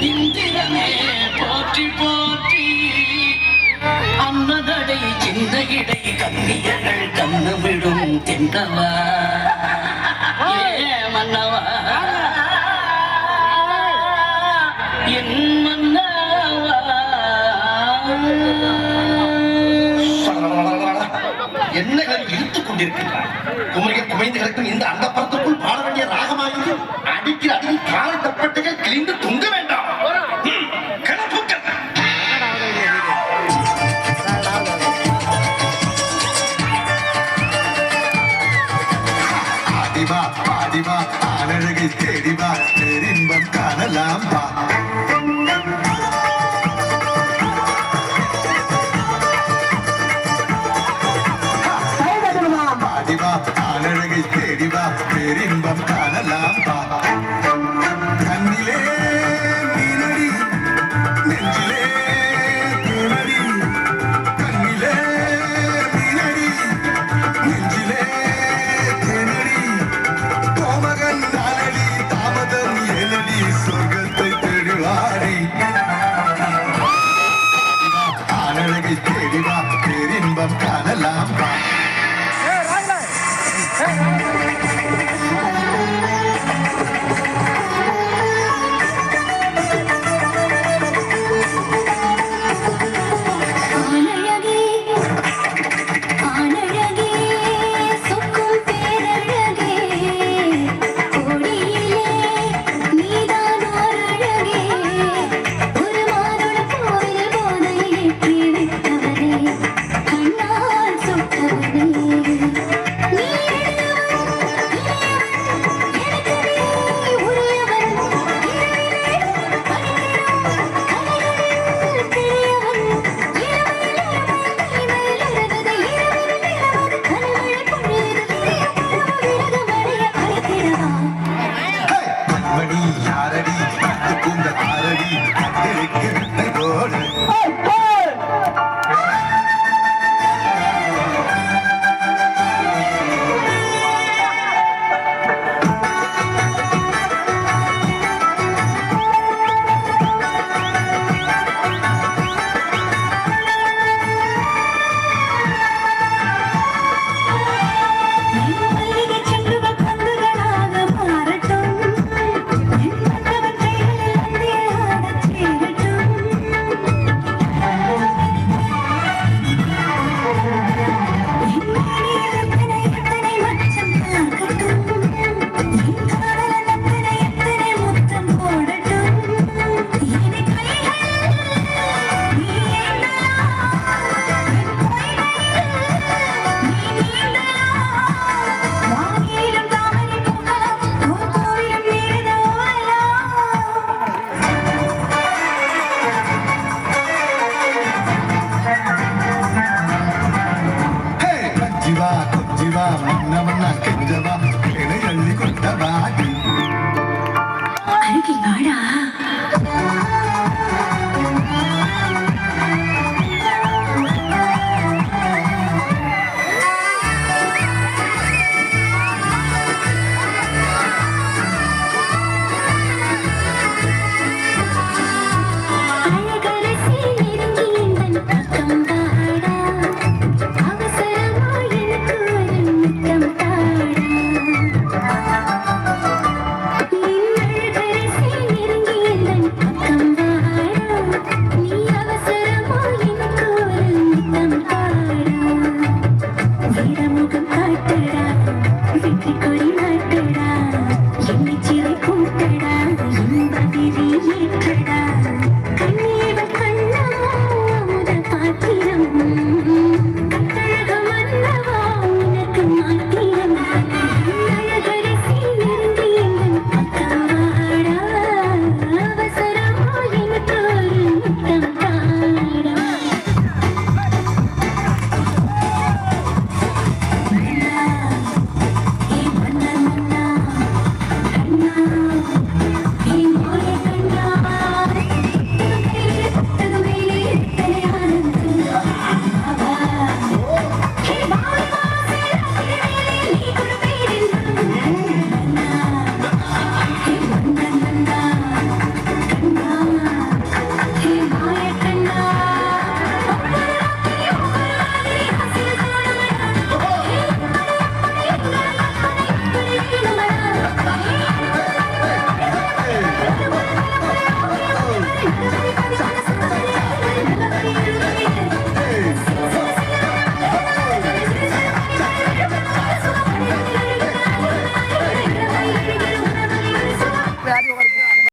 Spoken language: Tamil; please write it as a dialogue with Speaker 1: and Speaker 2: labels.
Speaker 1: இந்திரனே போற்றி போற்றி அன்னதடை சின்ன இடை கண்ணியர்கள் கண்ணு விடும் தென்னவா ஏ மன்னவா என் மன்னவா
Speaker 2: என்ன இழுத்துக் கொண்டிருக்கின்றார் குமரியை குமைந்து கிடக்கும் இந்த அந்த படத்துக்குள் பாட வேண்டிய ராகமாகிறது அடிக்கிற அடியில் கால தப்பட்டைகள் கிழிந்து தொங்க வேண்டாம் கணப்புக்கள்
Speaker 3: ஆடிவா பாடிவா ஆனழகை தேடிவா பேரின்பம் காணலாம் வா ஆனழகை தேடிவா பேரின்பம் காணலாம் வா கண்ணிலே நீனடி நெஞ்சிலே தேனடி கண்ணிலே நீனடி நெஞ்சிலே தேனடி கோமகன் நானடி தாமதம் ஏனடி சொர்க்கத்தை தேடுவாடி ஆனழகை தேடிவா பேரின்பம் காணலாம் வா
Speaker 4: வீரமுகம் காட்டுடா வெற்றி கொடி